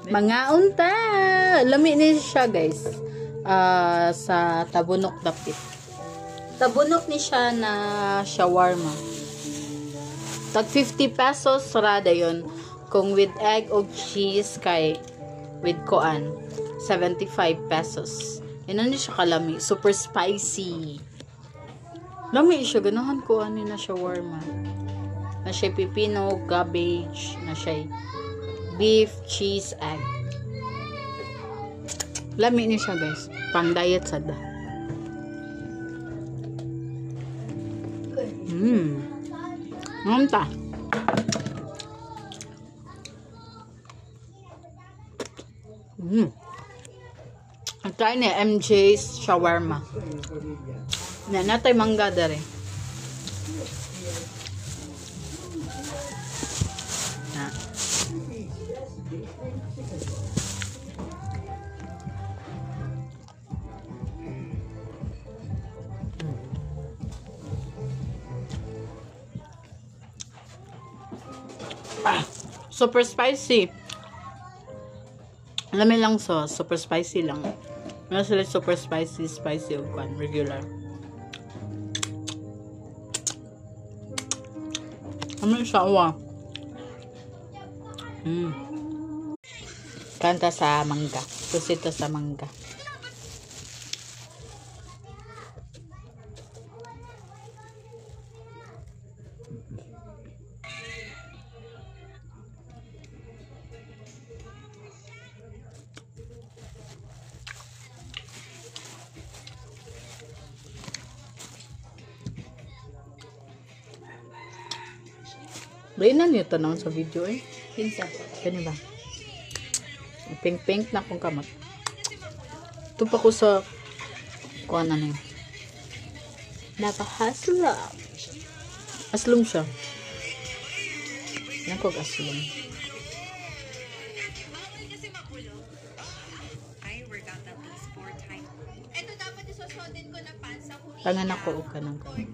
Mga unta. Lami ni siya, guys. Sa Tabunok Dapit. Tabunok ni siya na shawarma. Tag 50 pesos rada yon. Kung with egg o cheese kay with koan 75 pesos. Yan ni siya kalami. Super spicy. Lami siya. Ganahan ko ani na shawarma. Na siya pipino, cabbage, na siya beef, cheese, egg. Lami ni siya, guys. Pang diet sada. Manta. Ang try ni MJ's shawarma. Na natay mangga dere. Na. Super spicy. Alam lang sauce, super spicy lang. Ano sila super spicy, spicy o kan, regular. Ano siya, uwa? Kanta sa mangga. Susito sa mangga. Rainan niyo tanong sa video eh. Pinsa. Kani ba? Pink-pink na akong kamot. Ito pa ko sa kuha na niyo. Napakasla. Aslum siya. Yan ko aslum. Tangan ako o kanang kamot.